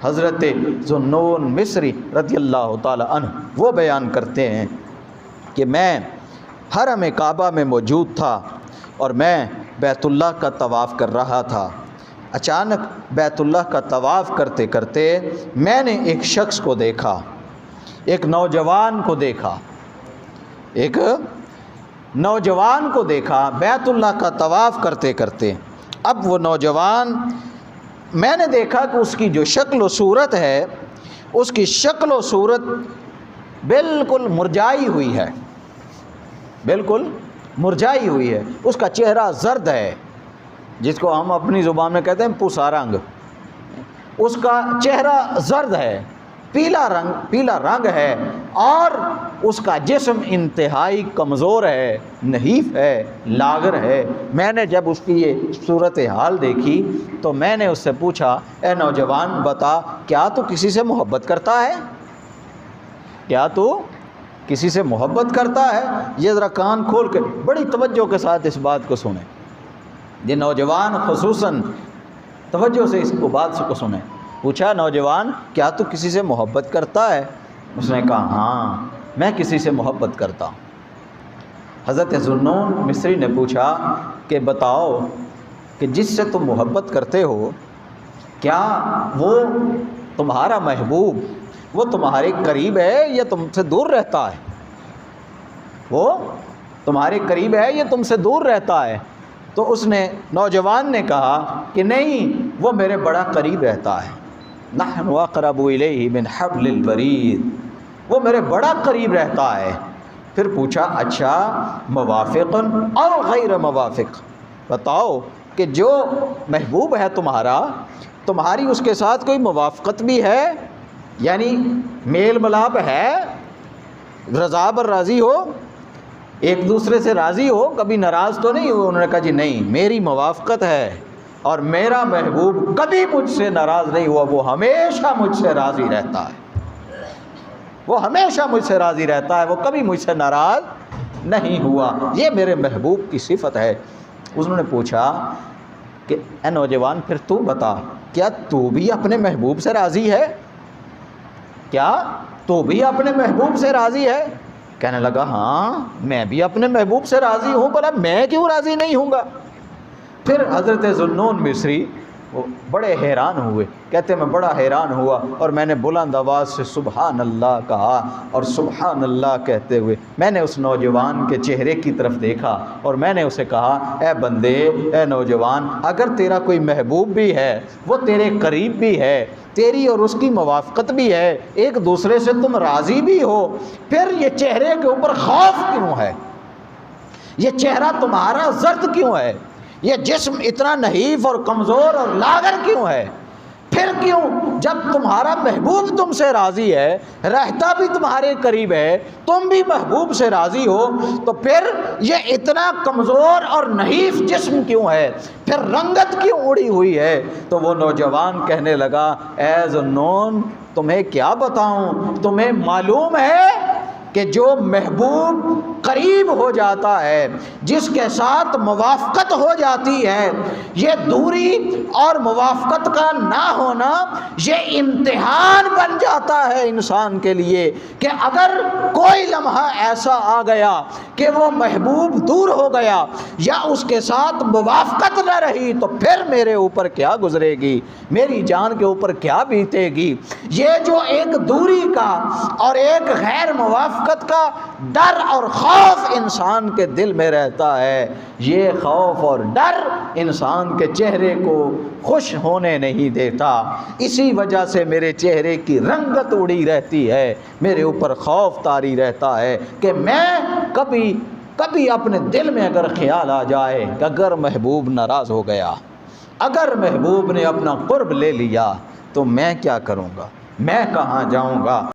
حضرت ذوالنون مصری رضی اللہ تعالی عنہ وہ بیان کرتے ہیں کہ میں حرم کعبہ میں موجود تھا اور میں بیت اللہ کا طواف کر رہا تھا۔ اچانک بیت اللہ کا طواف کرتے کرتے میں نے ایک شخص کو دیکھا، ایک نوجوان کو دیکھا، ایک نوجوان کو دیکھا بیت اللہ کا طواف کرتے کرتے۔ اب وہ نوجوان، میں نے دیکھا کہ اس کی جو شکل و صورت ہے، اس کی شکل و صورت بالکل مرجھائی ہوئی ہے، بالکل مرجھائی ہوئی ہے۔ اس کا چہرہ زرد ہے، جس کو ہم اپنی زبان میں کہتے ہیں پوسا رنگ۔ اس کا چہرہ زرد ہے، پیلا رنگ ہے، اور اس کا جسم انتہائی کمزور ہے، نحیف ہے، لاغر ہے۔ میں نے جب اس کی یہ صورتحال دیکھی تو میں نے اس سے پوچھا، اے نوجوان بتا، کیا تو کسی سے محبت کرتا ہے؟ کیا تو کسی سے محبت کرتا ہے؟ یہ ذرا کان کھول کے بڑی توجہ کے ساتھ اس بات کو سنیں، یہ نوجوان خصوصاً توجہ سے اس بات کو سنیں۔ پوچھا، نوجوان کیا تو کسی سے محبت کرتا ہے؟ اس نے کہا، ہاں میں کسی سے محبت کرتا ہوں۔ حضرت ذوالنون مصری نے پوچھا کہ بتاؤ کہ جس سے تم محبت کرتے ہو، کیا وہ تمہارا محبوب وہ تمہارے قریب ہے یا تم سے دور رہتا ہے؟ وہ تمہارے قریب ہے یا تم سے دور رہتا ہے؟ تو اس نے، نوجوان نے کہا کہ نہیں، وہ میرے بڑا قریب رہتا ہے۔ نحن اقرب الیہ من حبل الورید، وہ میرے بڑا قریب رہتا ہے۔ پھر پوچھا، اچھا موافق اور غیر موافق، بتاؤ کہ جو محبوب ہے تمہارا، تمہاری اس کے ساتھ کوئی موافقت بھی ہے، یعنی میل ملاپ ہے، رضا بر راضی ہو، ایک دوسرے سے راضی ہو، کبھی ناراض تو نہیں ہو؟ انہوں نے کہا جی نہیں، میری موافقت ہے اور میرا محبوب کبھی مجھ سے ناراض نہیں ہوا، وہ ہمیشہ مجھ سے راضی رہتا ہے، وہ ہمیشہ مجھ سے راضی رہتا ہے، وہ کبھی مجھ سے ناراض نہیں ہوا، یہ میرے محبوب کی صفت ہے۔ انہوں نے پوچھا کہ اے نوجوان پھر تو بتا، کیا تو بھی اپنے محبوب سے راضی ہے؟ کیا تو بھی اپنے محبوب سے راضی ہے؟ کہنے لگا، ہاں میں بھی اپنے محبوب سے راضی ہوں، بھلا میں کیوں راضی نہیں ہوں گا؟ پھر حضرت ذوالنون مصری وہ بڑے حیران ہوئے، کہتے میں بڑا حیران ہوا اور میں نے بلند آواز سے سبحان اللہ کہا، اور سبحان اللہ کہتے ہوئے میں نے اس نوجوان کے چہرے کی طرف دیکھا اور میں نے اسے کہا، اے بندے، اے نوجوان، اگر تیرا کوئی محبوب بھی ہے، وہ تیرے قریب بھی ہے، تیری اور اس کی موافقت بھی ہے، ایک دوسرے سے تم راضی بھی ہو، پھر یہ چہرے کے اوپر خوف کیوں ہے؟ یہ چہرہ تمہارا زرد کیوں ہے؟ یہ جسم اتنا نحیف اور کمزور اور لاغر کیوں ہے؟ پھر کیوں جب تمہارا محبوب تم سے راضی ہے، رہتا بھی تمہارے قریب ہے، تم بھی محبوب سے راضی ہو، تو پھر یہ اتنا کمزور اور نحیف جسم کیوں ہے؟ پھر رنگت کیوں اڑی ہوئی ہے؟ تو وہ نوجوان کہنے لگا، اے ذوالنون تمہیں کیا بتاؤں، تمہیں معلوم ہے کہ جو محبوب قریب ہو جاتا ہے، جس کے ساتھ موافقت ہو جاتی ہے، یہ دوری اور موافقت کا نہ ہونا یہ امتحان بن جاتا ہے انسان کے لیے، کہ اگر کوئی لمحہ ایسا آ گیا کہ وہ محبوب دور ہو گیا یا اس کے ساتھ موافقت نہ رہی، تو پھر میرے اوپر کیا گزرے گی، میری جان کے اوپر کیا بیتے گی۔ یہ جو ایک دوری کا اور ایک غیر موافقت کا ڈر اور خوف انسان کے دل میں رہتا ہے، یہ خوف اور ڈر انسان کے چہرے کو خوش ہونے نہیں دیتا۔ اسی وجہ سے میرے چہرے کی رنگت اڑی رہتی ہے، میرے اوپر خوف طاری رہتا ہے کہ میں کبھی اپنے دل میں اگر خیال آ جائے کہ اگر محبوب ناراض ہو گیا، اگر محبوب نے اپنا قرب لے لیا، تو میں کیا کروں گا، میں کہاں جاؤں گا۔